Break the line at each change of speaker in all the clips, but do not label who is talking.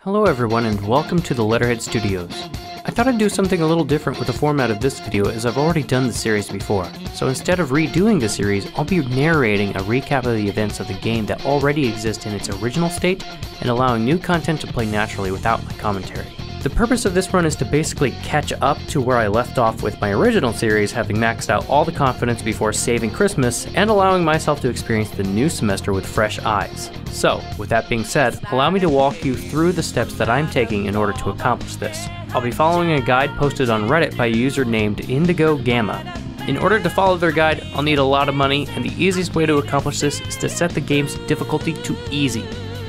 Hello everyone and welcome to the Letterhead Studios. I thought I'd do something a little different with the format of this video as I've already done the series before. So instead of redoing the series, I'll be narrating a recap of the events of the game that already exist in its original state and allowing new content to play naturally without my commentary. The purpose of this run is to basically catch up to where I left off with my original series, having maxed out all the confidence before saving Christmas and allowing myself to experience the new semester with fresh eyes. So, with that being said, allow me to walk you through the steps that I'm taking in order to accomplish this. I'll be following a guide posted on Reddit by a user named Indigo Gamma. In order to follow their guide, I'll need a lot of money, and the easiest way to accomplish this is to set the game's difficulty to easy.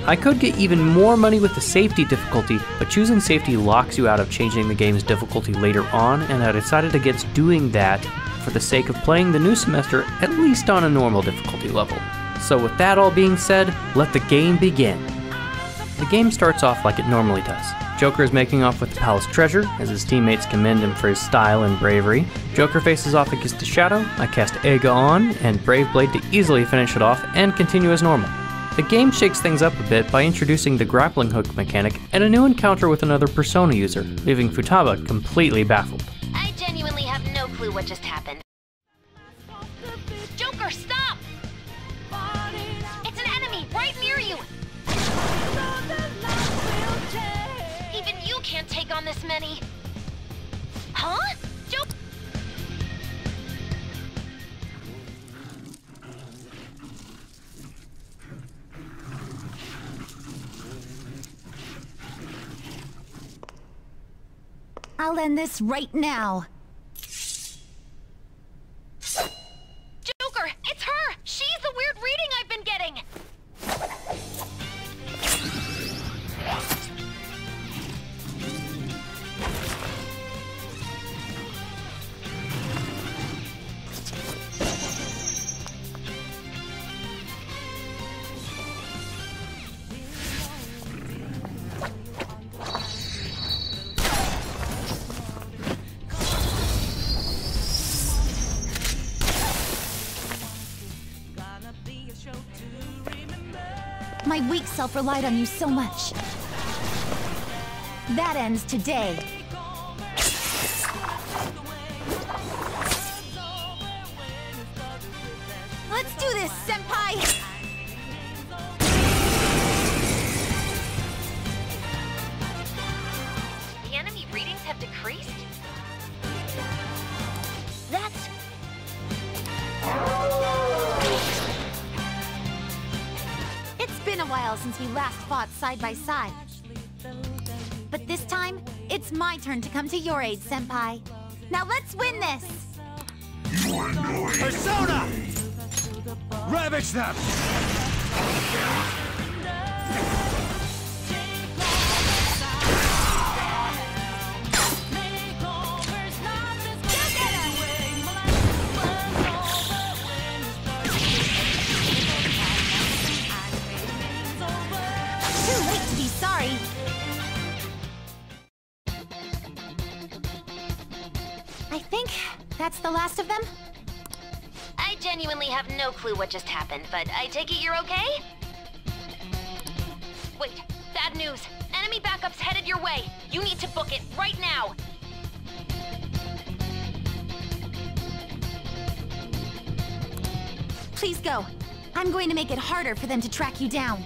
I could get even more money with the safety difficulty, but choosing safety locks you out of changing the game's difficulty later on, and I decided against doing that for the sake of playing the new semester at least on a normal difficulty level. So with that all being said, let the game begin. The game starts off like it normally does. Joker is making off with the palace treasure, as his teammates commend him for his style and bravery. Joker faces off against the Shadow, I cast Ega on, and Brave Blade to easily finish it off and continue as normal. The game shakes things up a bit by introducing the grappling hook mechanic and a new encounter with another Persona user, leaving Futaba completely baffled.
I genuinely have no clue what just happened. Joker, stop! It's an enemy right near you! Even you can't take on this many. Huh? Joker!
I'll end this right now.
Joker, it's her! She's the weird reading I've been getting!
My weak self relied on you so much. That ends today. Let's do this, Senpai!
The enemy readings have decreased? That's...
It's been a while since we last fought side by side. But this time, it's my turn to come to your aid, Senpai. Now let's win this!
Persona! Ravage them!
Too late to be sorry. I think that's the last of them.
I genuinely have no clue what just happened, but I take it you're okay? Wait, bad news. Enemy backup's headed your way. You need to book it right now.
Please go. I'm going to make it harder for them to track you down.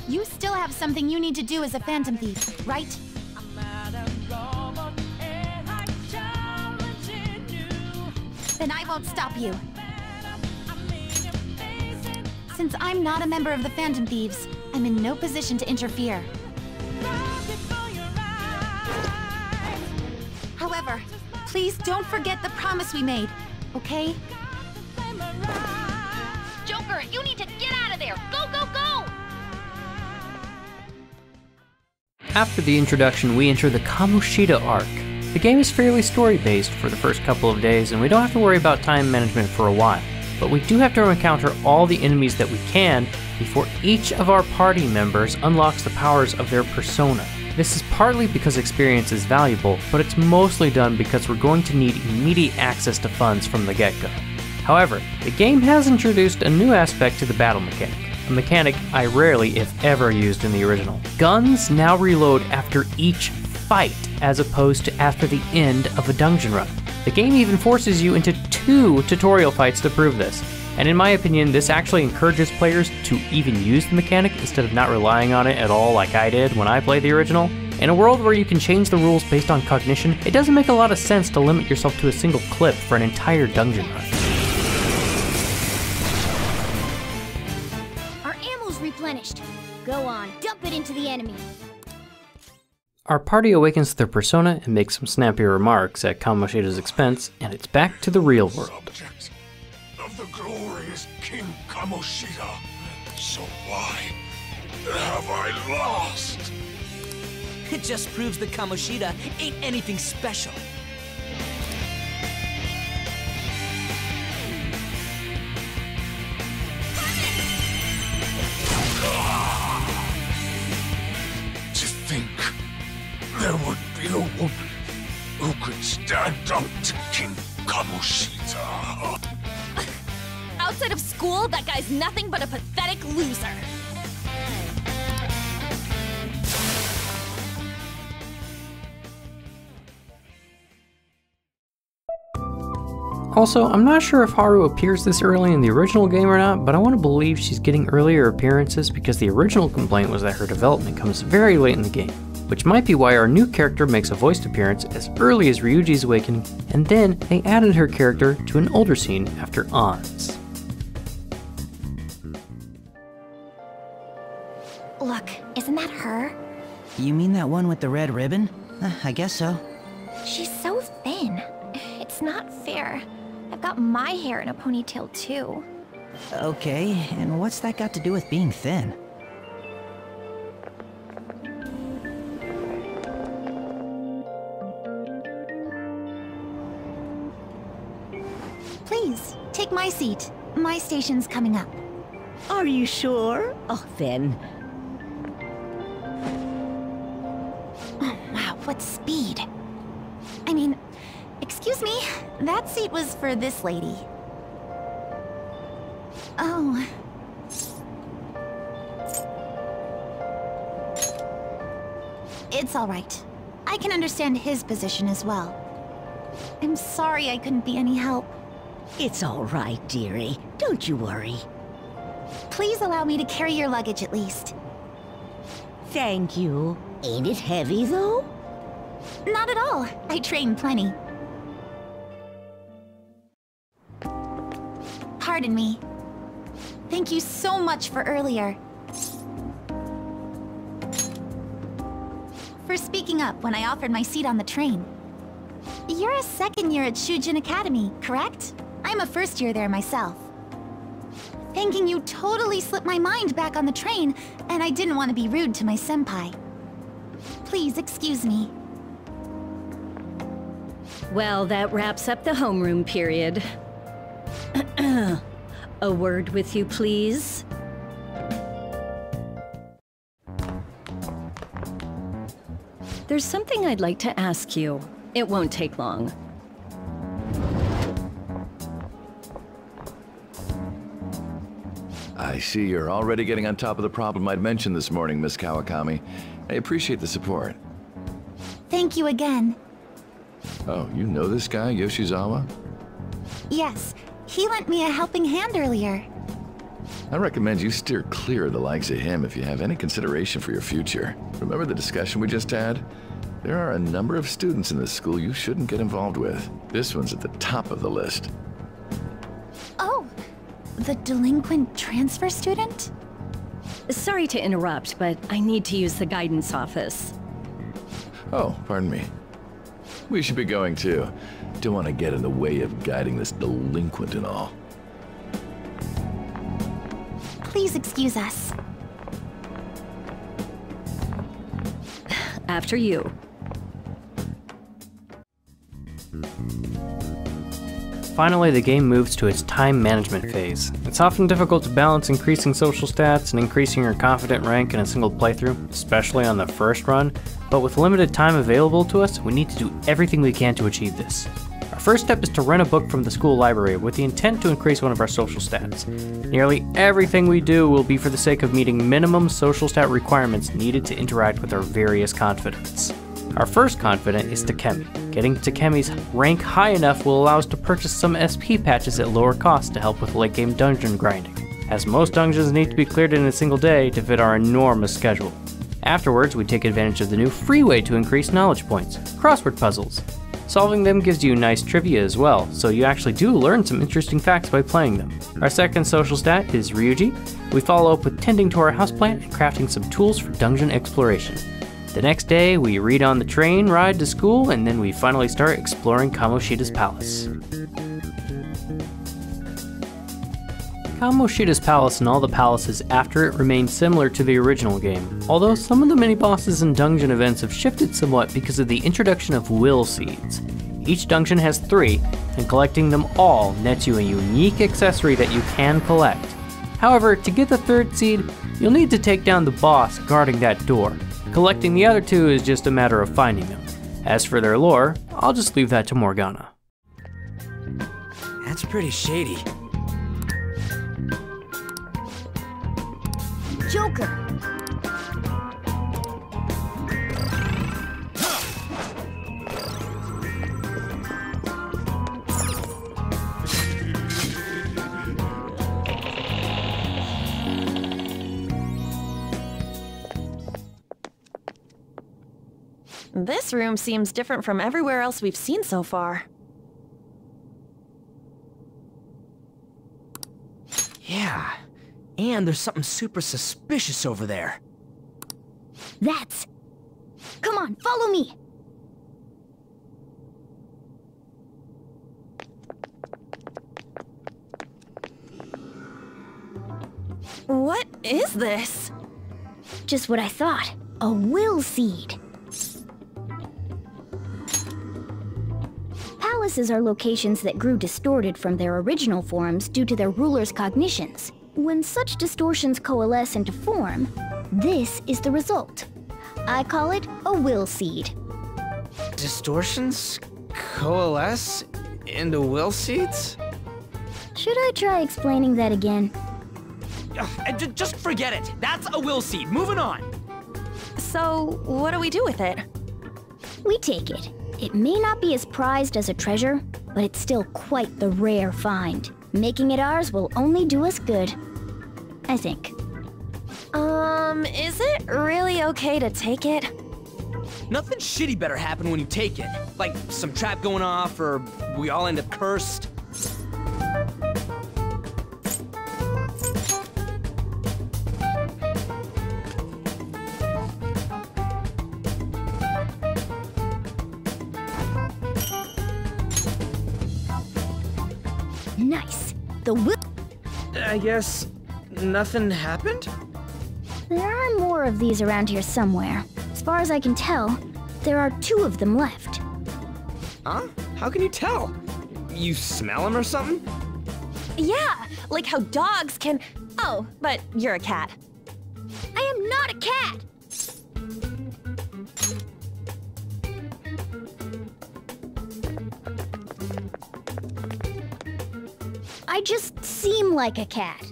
You still have something you need to do as a Phantom Thief, right? Then I won't stop you. Since I'm not a member of the Phantom Thieves, I'm in no position to interfere. However, please don't forget the promise we made, okay?
Joker, you need to get out of there! Go, go, go!
After the introduction, we enter the Kamoshida Arc. The game is fairly story-based for the first couple of days, and we don't have to worry about time management for a while. But we do have to encounter all the enemies that we can before each of our party members unlocks the powers of their persona. This is partly because experience is valuable, but it's mostly done because we're going to need immediate access to funds from the get-go. However, the game has introduced a new aspect to the battle mechanic. a mechanic I rarely, if ever, used in the original. Guns now reload after each fight, as opposed to after the end of a dungeon run. The game even forces you into 2 tutorial fights to prove this, and in my opinion, this actually encourages players to even use the mechanic instead of not relying on it at all like I did when I played the original. In a world where you can change the rules based on cognition, it doesn't make a lot of sense to limit yourself to a single clip for an entire dungeon run.
Our ammo's replenished. Go on, dump it into the enemy.
Our party awakens their persona and makes some snappy remarks at Kamoshida's expense, and it's back to the real world.
Subject of the glorious King Kamoshida. So why have I lost?
It just proves that Kamoshida ain't anything special.
To think there would be a woman who could stand up to King Kamoshida.
Outside of school, that guy's nothing but a pathetic loser.
Also, I'm not sure if Haru appears this early in the original game or not, but I want to believe she's getting earlier appearances because the original complaint was that her development comes very late in the game, which might be why our new character makes a voiced appearance as early as Ryuji's awakening, and then they added her character to an older scene after Ann's.
Look, isn't that her?
You mean that one with the red ribbon? I guess so.
She's so thin. It's not fair. I've got my hair in a ponytail too.
Okay, and what's that got to do with being thin?
Please, take my seat. My station's coming up.
Are you sure? Oh, then.
Oh, wow, what speed. I mean, excuse me, that seat was for this lady. Oh. It's all right. I can understand his position as well. I'm sorry I couldn't be any help.
It's all right, dearie. Don't you worry.
Please allow me to carry your luggage at least.
Thank you. Ain't it heavy, though?
Not at all. I train plenty. Pardon me. Thank you so much for earlier. For speaking up when I offered my seat on the train. You're a second year at Shujin Academy, correct? I'm a first year there myself. Thanking you totally slipped my mind back on the train, and I didn't want to be rude to my senpai. Please excuse me.
Well, that wraps up the homeroom period. A word with you, please? There's something I'd like to ask you. It won't take long.
I see you're already getting on top of the problem I'd mentioned this morning, Miss Kawakami. I appreciate the support.
Thank you again.
Oh, you know this guy, Yoshizawa?
Yes, he lent me a helping hand earlier.
I recommend you steer clear of the likes of him if you have any consideration for your future. Remember the discussion we just had? There are a number of students in this school you shouldn't get involved with. This one's at the top of the list.
Oh, the delinquent transfer student?
Sorry to interrupt, but I need to use the guidance office.
Oh, pardon me. We should be going too. Don't want to get in the way of guiding this delinquent and all.
Please excuse us.
After you.
Finally, the game moves to its time management phase. It's often difficult to balance increasing social stats and increasing your confident rank in a single playthrough, especially on the first run, but with limited time available to us, we need to do everything we can to achieve this. Our first step is to rent a book from the school library with the intent to increase one of our social stats. Nearly everything we do will be for the sake of meeting minimum social stat requirements needed to interact with our various confidants. Our first confidant is Takemi. Getting Takemi's rank high enough will allow us to purchase some SP patches at lower cost to help with late game dungeon grinding, as most dungeons need to be cleared in a single day to fit our enormous schedule. Afterwards, we take advantage of the new free way to increase knowledge points, crossword puzzles. Solving them gives you nice trivia as well, so you actually do learn some interesting facts by playing them. Our second social stat is Ryuji. We follow up with tending to our houseplant and crafting some tools for dungeon exploration. The next day, we read on the train ride to school, and then we finally start exploring Kamoshida's palace. Kamoshida's palace and all the palaces after it remain similar to the original game, although some of the mini-bosses and dungeon events have shifted somewhat because of the introduction of will seeds. Each dungeon has 3, and collecting them all nets you a unique accessory that you can collect. However, to get the 3rd seed, you'll need to take down the boss guarding that door. Collecting the other 2 is just a matter of finding them. As for their lore, I'll just leave that to Morgana.
That's pretty shady.
Joker!
This room seems different from everywhere else we've seen so far.
Yeah, and there's something super suspicious over there.
That's... Come on, follow me!
What is this?
Just what I thought. A will seed. Palaces are locations that grew distorted from their original forms due to their rulers' cognitions. When such distortions coalesce into form, this is the result. I call it a will seed.
Distortions coalesce into will seeds?
Should I try explaining that again?
Just forget it. That's a will seed. Moving on.
So, what do we do with it?
We take it. It may not be as prized as a treasure, but it's still quite the rare find. Making it ours will only do us good. I think.
Is it really okay to take it?
Nothing shitty better happen when you take it. Like some trap going off, or we all end up cursed.
Nice. The will...
I guess nothing happened?
There are more of these around here somewhere. As far as I can tell, there are 2 of them left.
Huh? How can you tell? You smell them or something?
Yeah, like how dogs can... Oh, but you're a cat.
I am not a cat! I just seem like a cat.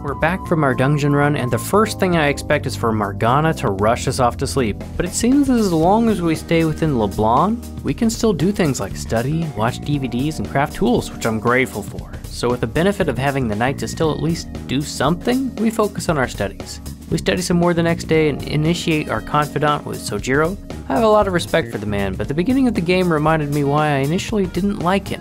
We're back from our dungeon run, and the first thing I expect is for Morgana to rush us off to sleep. But it seems as long as we stay within LeBlanc, we can still do things like study, watch DVDs, and craft tools, which I'm grateful for. So with the benefit of having the night to still at least do something, we focus on our studies. We study some more the next day and initiate our confidant with Sojiro. I have a lot of respect for the man, but the beginning of the game reminded me why I initially didn't like him.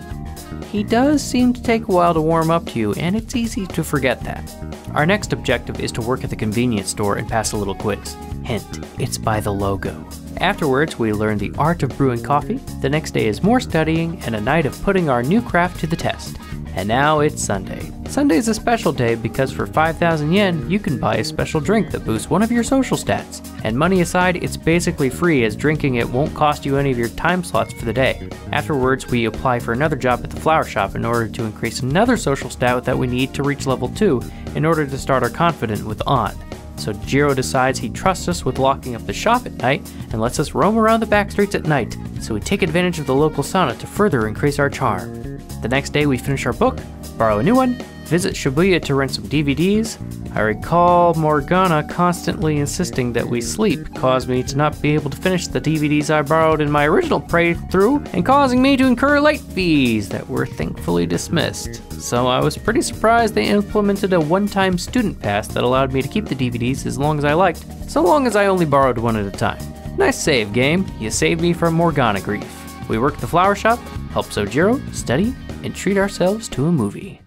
He does seem to take a while to warm up to you, and it's easy to forget that. Our next objective is to work at the convenience store and pass a little quiz. Hint, it's by the logo. Afterwards, we learn the art of brewing coffee. The next day is more studying and a night of putting our new craft to the test. And now it's Sunday. Sunday is a special day because for 5,000 yen, you can buy a special drink that boosts one of your social stats. And money aside, it's basically free as drinking it won't cost you any of your time slots for the day. Afterwards, we apply for another job at the flower shop in order to increase another social stat that we need to reach level 2 in order to start our confidant with On. so Jiro decides he trusts us with locking up the shop at night and lets us roam around the back streets at night, so we take advantage of the local sauna to further increase our charm. The next day we finish our book, borrow a new one, visit Shibuya to rent some DVDs. I recall Morgana constantly insisting that we sleep caused me to not be able to finish the DVDs I borrowed in my original playthrough and causing me to incur late fees that were thankfully dismissed. So I was pretty surprised they implemented a one-time student pass that allowed me to keep the DVDs as long as I liked, so long as I only borrowed one at a time. Nice save, game. You saved me from Morgana grief. We work the flower shop, help Sojiro, study, and treat ourselves to a movie.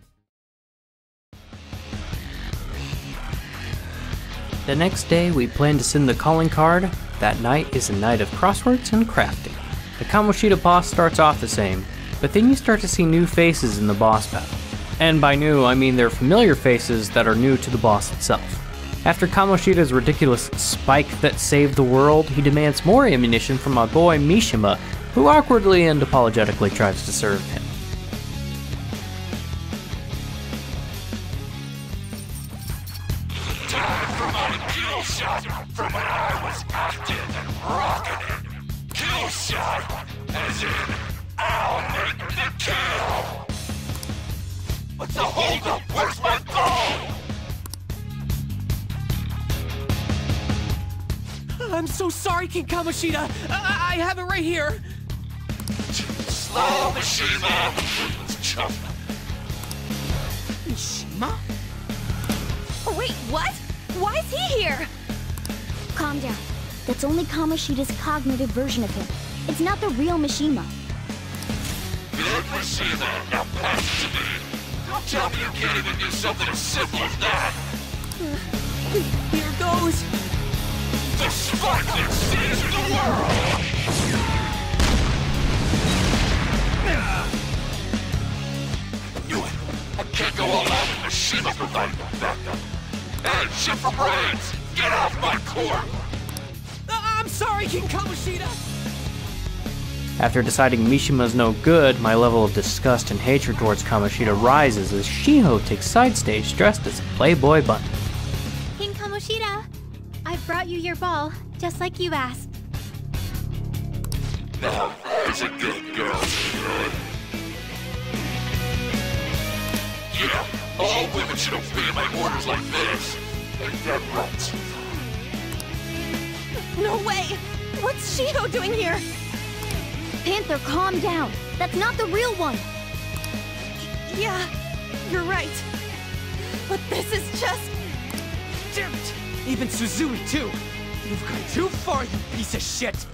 The next day, we plan to send the calling card. That night is a night of crosswords and crafting. The Kamoshida boss starts off the same, but then you start to see new faces in the boss battle. And by new, I mean they're familiar faces that are new to the boss itself. After Kamoshida's ridiculous spike that saved the world, he demands more ammunition from my boy Mishima, who awkwardly and apologetically tries to serve him.
From when I was active and rocketed. Kill shot, as in, I'll make the kill. What's the holdup? Where's my goal?
I'm so sorry, King Kamoshida. I have it right here.
Slow, Mishima. Let's jump.
Mishima?
Oh, wait, what? Why is he here?
Calm down. That's only Kamoshida's cognitive version of him. It's not the real Mishima.
Good Mishima, now pass it to me. Don't tell me you can't even do something as simple as that.
Here goes.
The spark that sees the world! I knew it! I can't go all out with Mishima providing the backup. And shit for brains! Get off my court!
I'm sorry, King Kamoshida!
After deciding Mishima's no good, my level of disgust and hatred towards Kamoshida rises as Shiho takes side stage dressed as a Playboy bunny.
King Kamoshida, I brought you your ball, just like you asked.
Now there's a good girl, good. Yeah, all women should obey my orders like this. Ain't that right?
No way! What's Shiho doing here?
Panther, calm down. That's not the real one.
Yeah, you're right. But this is just...
dirt! Even Suzui, too! You've gone too far, you piece of shit!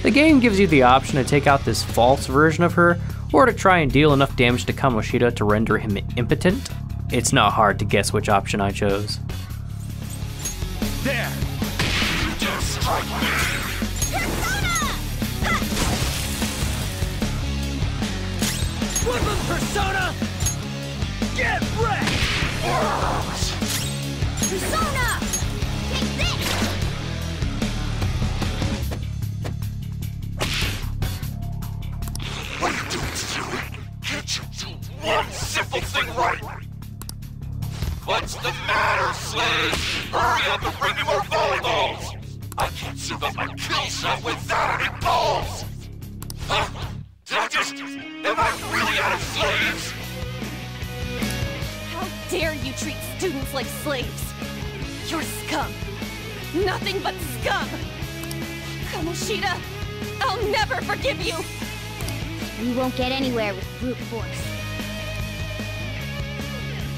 The game gives you the option to take out this false version of her, or to try and deal enough damage to Kamoshida to render him impotent. It's not hard to guess which option I chose.
There!
You dare strike me!
Woodland Persona! Get wrecked!
Persona! Take this!
What are you doing, Suzui? Can't you do one simple thing right? What's the matter, slaves? Hurry up and bring me more volleyballs! I can't serve up my kill shot without any balls! Huh? Did I just... am I really out of slaves?
How dare you treat students like slaves? You're scum. Nothing but scum! Kamoshida, I'll never forgive you!
We won't get anywhere with brute force.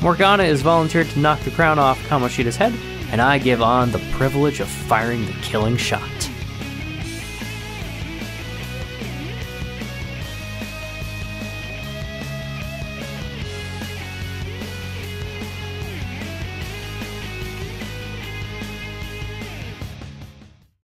Morgana is volunteered to knock the crown off Kamoshida's head, and I give on the privilege of firing the killing shot.